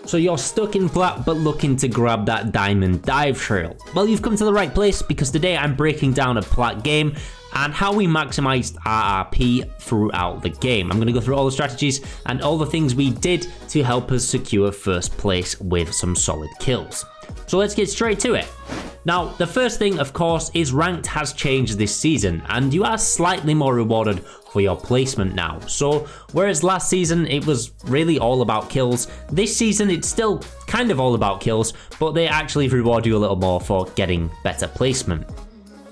So you're stuck in plat but looking to grab that diamond dive trail. Well, you've come to the right place because today I'm breaking down a plat game and how we maximized RRP throughout the game. I'm going to go through all the strategies and all the things we did to help us secure first place with some solid kills. So let's get straight to it. Now, the first thing, of course, is ranked has changed this season, and you are slightly more rewarded for your placement now. So, whereas last season it was really all about kills, this season it's still kind of all about kills, but they actually reward you a little more for getting better placement.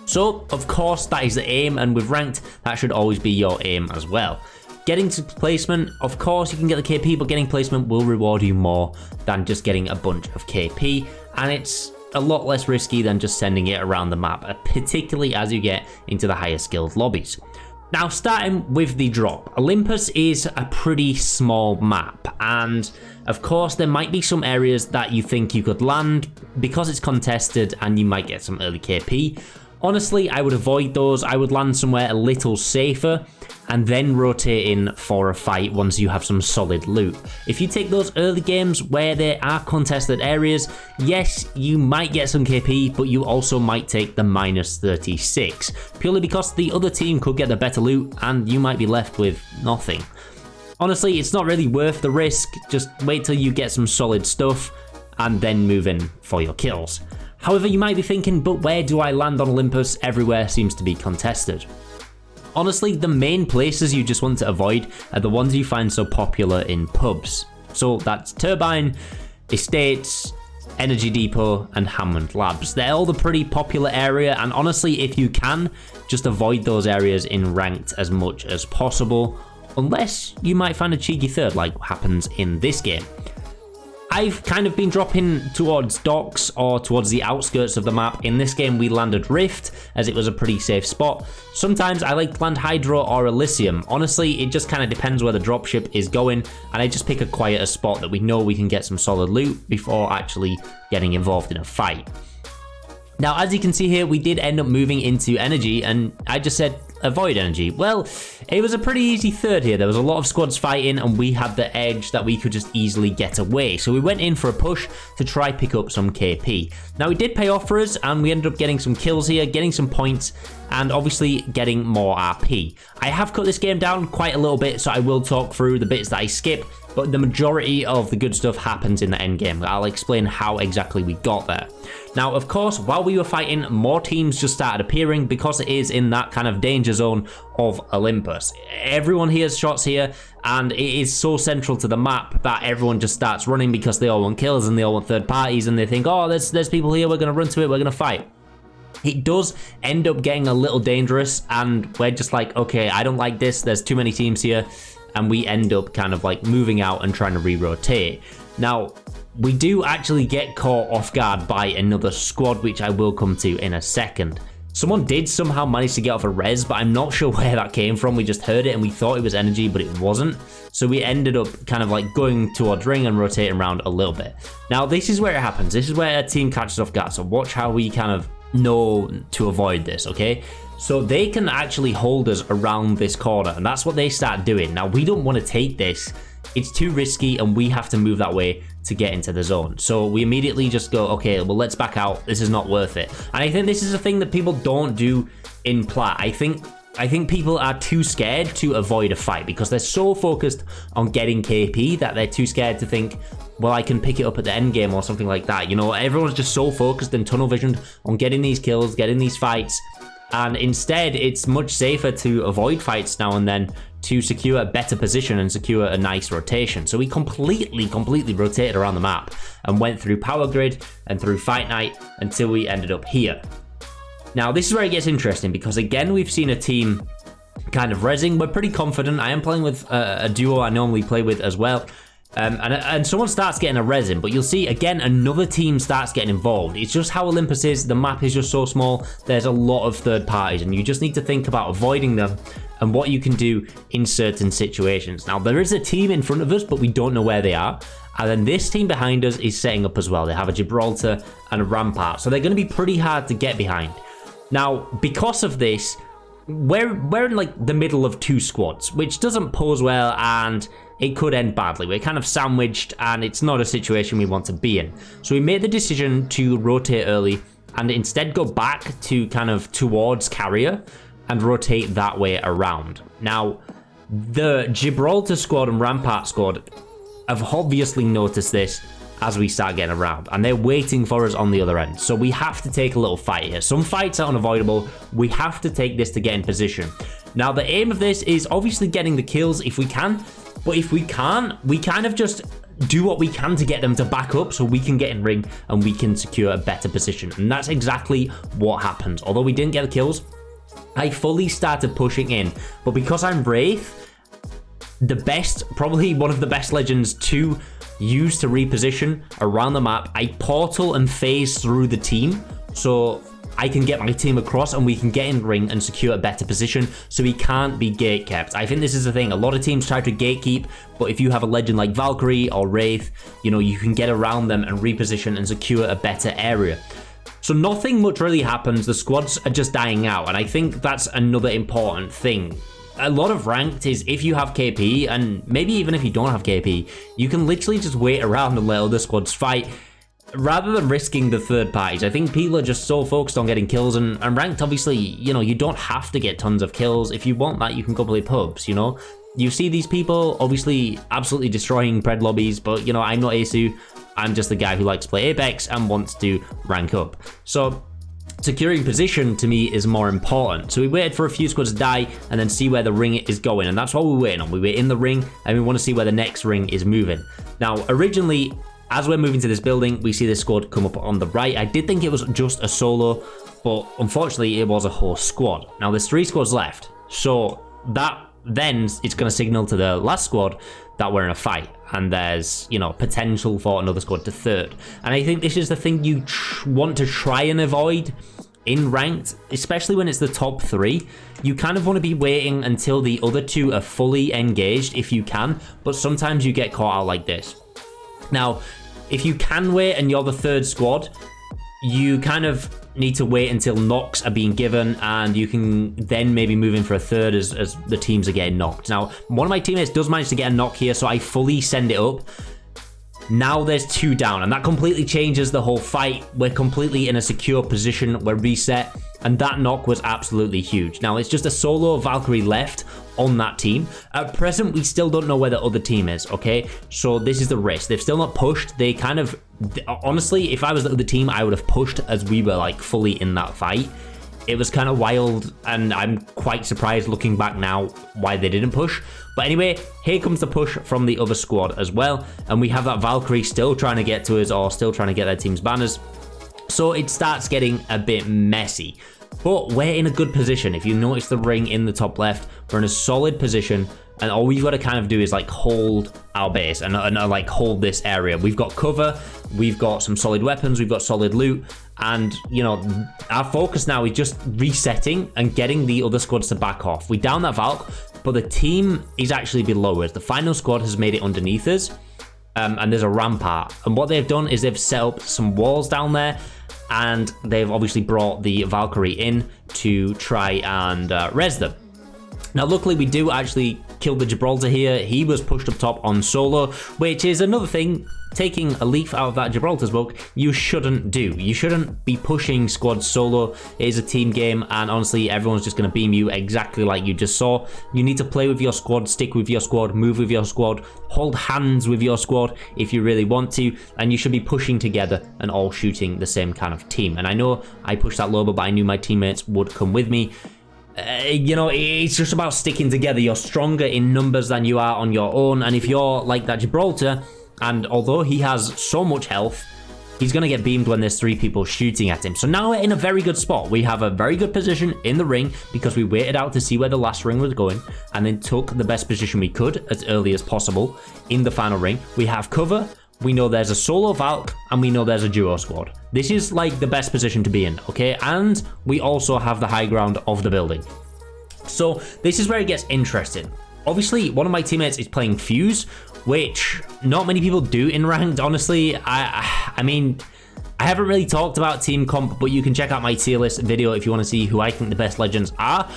So, of course, that is the aim, and with ranked, that should always be your aim as well. Getting to placement, of course, you can get the KP, but getting placement will reward you more than just getting a bunch of KP, and it's a lot less risky than just sending it around the map, particularly as you get into the higher skilled lobbies. Now, starting with the drop, Olympus is a pretty small map, and of course there might be some areas that you think you could land because it's contested and you might get some early KP. Honestly, I would avoid those. I would land somewhere a little safer and then rotate in for a fight once you have some solid loot. If you take those early games where there are contested areas, yes, you might get some KP, but you also might take the -36, purely because the other team could get the better loot and you might be left with nothing. Honestly, it's not really worth the risk. Just wait till you get some solid stuff and then move in for your kills. However, you might be thinking, but where do I land on Olympus? Everywhere seems to be contested. Honestly, the main places you just want to avoid are the ones you find so popular in pubs. So that's Turbine, Estates, Energy Depot, and Hammond Labs. They're all the pretty popular area, and honestly, if you can, just avoid those areas in ranked as much as possible, unless you might find a cheeky third like happens in this game. I've kind of been dropping towards docks or towards the outskirts of the map. In this game, we landed Rift, as it was a pretty safe spot. Sometimes I like to land Hydro or Elysium. Honestly, it just kind of depends where the dropship is going, and I just pick a quieter spot that we know we can get some solid loot before actually getting involved in a fight. Now, as you can see here, we did end up moving into Energy, and I just said avoid Energy. Well, it was a pretty easy third here. There was a lot of squads fighting, and we had the edge that we could just easily get away. So we went in for a push to try pick up some KP. Now, it did pay off for us, and we ended up getting some kills here, getting some points, and obviously getting more RP. I have cut this game down quite a little bit, so I will talk through the bits that I skip, but the majority of the good stuff happens in the end game. I'll explain how exactly we got there. Now, of course, while we were fighting, more teams just started appearing because it is in that kind of danger zone of Olympus. Everyone hears shots here, and it is so central to the map that everyone just starts running because they all want kills and they all want third parties, and they think, oh, there's people here, we're going to run to it, we're going to fight. It does end up getting a little dangerous, and we're just like, okay, I don't like this, there's too many teams here, and we end up kind of like moving out and trying to re-rotate. Now, we do actually get caught off guard by another squad, which I will come to in a second. Someone did somehow manage to get off a res, but I'm not sure where that came from. We just heard it and we thought it was Energy, but it wasn't. So we ended up kind of like going towards ring and rotating around a little bit. Now, this is where it happens. This is where a team catches off guard. So watch how we kind of know to avoid this, okay? So they can actually hold us around this corner, and that's what they start doing. Now, we don't want to take this. It's too risky, and we have to move that way to get into the zone. So we immediately just go, okay, well, let's back out. This is not worth it. And I think this is a thing that people don't do in plat. I think people are too scared to avoid a fight because they're so focused on getting KP that they're too scared to think, well, I can pick it up at the end game or something like that. You know, everyone's just so focused and tunnel visioned on getting these kills, getting these fights. And instead, it's much safer to avoid fights now and then to secure a better position and secure a nice rotation. So we completely rotated around the map and went through Power Grid and through Fight Night until we ended up here. Now, this is where it gets interesting because, again, we've seen a team kind of rezzing. We're pretty confident. I am playing with a duo I normally play with as well. And someone starts getting a resin, but you'll see again another team starts getting involved. It's just how Olympus is. The map is just so small. There's a lot of third parties, and you just need to think about avoiding them and what you can do in certain situations. Now, there is a team in front of us, but we don't know where they are. And then this team behind us is setting up as well. They have a Gibraltar and a Rampart, so they're going to be pretty hard to get behind. Now, because of this, we're in like the middle of two squads, which doesn't pose well, and it could end badly. We're kind of sandwiched, and it's not a situation we want to be in. So we made the decision to rotate early and instead go back to kind of towards carrier and rotate that way around. Now, the Gibraltar squad and Rampart squad have obviously noticed this as we start getting around, and they're waiting for us on the other end. So we have to take a little fight here. Some fights are unavoidable. We have to take this to get in position. Now, the aim of this is obviously getting the kills if we can, but if we can't, we kind of just do what we can to get them to back up so we can get in ring and we can secure a better position. And that's exactly what happened. Although we didn't get the kills, I fully started pushing in, but because I'm Wraith, probably one of the best legends to use to reposition around the map, I portal and phase through the team so I can get my team across and we can get in ring and secure a better position so we can't be gatekept. I think this is the thing. A lot of teams try to gatekeep, but if you have a legend like Valkyrie or Wraith, you know, you can get around them and reposition and secure a better area. So nothing much really happens. The squads are just dying out, and I think that's another important thing. A lot of ranked is if you have KP, and maybe even if you don't have KP, you can literally just wait around and let other squads fight rather than risking the third parties. I think people are just so focused on getting kills, and ranked, obviously, you know, you don't have to get tons of kills. If you want that, you can go play pubs, you know. You see these people obviously absolutely destroying pred lobbies, but you know, I'm not Asu. I'm just the guy who likes to play Apex and wants to rank up. So securing position to me is more important. So we waited for a few squads to die and then see where the ring is going, and that's what we're waiting on. We were in the ring and we want to see where the next ring is moving. Now, originally, as we're moving to this building, we see this squad come up on the right. I did think it was just a solo, but unfortunately it was a whole squad. Now there's 3 squads left, so that then it's going to signal to the last squad that we're in a fight, and there's, you know, potential for another squad to third. And I think this is the thing you want to try and avoid in ranked, especially when it's the top 3. You kind of want to be waiting until the other 2 are fully engaged if you can, but sometimes you get caught out like this. Now, if you can wait and you're the third squad, you kind of need to wait until knocks are being given, and you can then maybe move in for a third as the teams are getting knocked. Now, one of my teammates does manage to get a knock here, so I fully send it up. Now there's 2 down, and that completely changes the whole fight. We're completely in a secure position. We're reset, and that knock was absolutely huge. Now, it's just a solo Valkyrie left on that team. At present, we still don't know where the other team is, okay? So this is the risk. They've still not pushed. They kind of, honestly, if I was the other team, I would have pushed as we were like fully in that fight. It was kind of wild, and I'm quite surprised looking back now why they didn't push. But anyway, here comes the push from the other squad as well, and we have that Valkyrie still trying to get to us, or still trying to get their team's banners. So it starts getting a bit messy. But we're in a good position. If you notice the ring in the top left, we're in a solid position, and all we've got to kind of do is like hold our base and like hold this area. We've got cover, we've got some solid weapons, we've got solid loot, and you know, our focus now is just resetting and getting the other squads to back off. We down that Valk, but the team is actually below us. The final squad has made it underneath us, and there's a rampart, and what they've done is they've set up some walls down there, and they've obviously brought the Valkyrie in to try and res them. Now, luckily, we do actually kill the Gibraltar here. He was pushed up top on solo, which is another thing, taking a leaf out of that Gibraltar's book, you shouldn't do. You shouldn't be pushing squads solo. It is a team game, and honestly, everyone's just going to beam you exactly like you just saw. You need to play with your squad, stick with your squad, move with your squad, hold hands with your squad if you really want to, and you should be pushing together and all shooting the same kind of team. And I know I pushed that Loba, but I knew my teammates would come with me. You know, it's just about sticking together. You're stronger in numbers than you are on your own, and if you're like that Gibraltar, and although he has so much health, he's going to get beamed when there's 3 people shooting at him. So now we're in a very good spot. We have a very good position in the ring because we waited out to see where the last ring was going and then took the best position we could as early as possible in the final ring. We have cover. We know there's a solo Valk, and we know there's a duo squad. This is like the best position to be in, okay? And we also have the high ground of the building. So this is where it gets interesting. Obviously, one of my teammates is playing Fuse, which not many people do in ranked, honestly. I mean, I haven't really talked about team comp, but you can check out my tier list video if you want to see who I think the best legends are.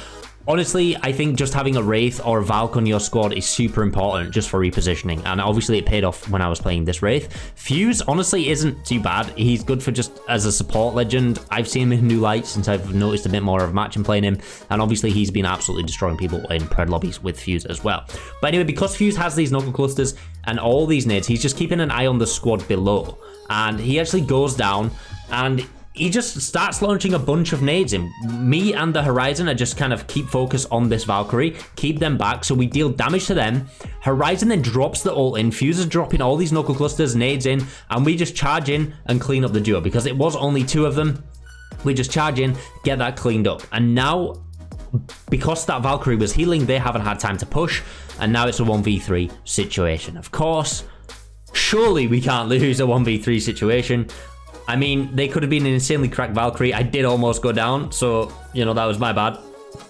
Honestly, I think just having a Wraith or a Valk on your squad is super important just for repositioning, and obviously it paid off when I was playing this Wraith. Fuse honestly isn't too bad. He's good for just as a support legend. I've seen him in New Light since I've noticed a bit more of a match in playing him, and obviously he's been absolutely destroying people in Pred lobbies with Fuse as well. But anyway, because Fuse has these knuckle clusters and all these nades, he's just keeping an eye on the squad below, and he actually goes down and he just starts launching a bunch of nades in. Me and the Horizon are just kind of keep focus on this Valkyrie, keep them back, so we deal damage to them. Horizon then drops the ult in, Fuse is dropping all these knuckle clusters, nades in, and we just charge in and clean up the duo. Because it was only 2 of them, we just charge in, get that cleaned up. And now, because that Valkyrie was healing, they haven't had time to push, and now it's a 1v3 situation. Of course, surely we can't lose a 1v3 situation. I mean, they could have been an insanely cracked Valkyrie. I did almost go down, so, you know, that was my bad.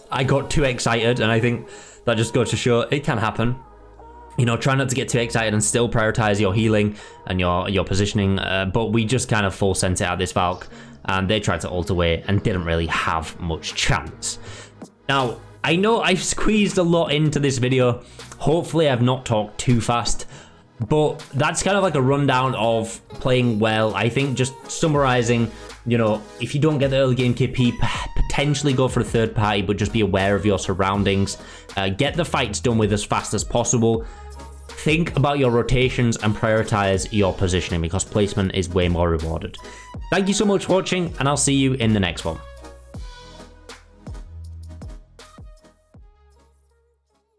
I got too excited, and I think that just goes to show it can happen. You know, try not to get too excited and still prioritize your healing and your positioning, but we just kind of full sent it at this Valk, and they tried to ult away and didn't really have much chance. Now, I know I've squeezed a lot into this video. Hopefully I've not talked too fast. But that's kind of like a rundown of playing well. I think just summarizing, you know, if you don't get the early game KP, potentially go for a third party, but just be aware of your surroundings. Get the fights done with as fast as possible. Think about your rotations and prioritize your positioning, because placement is way more rewarded. Thank you so much for watching, and I'll see you in the next one.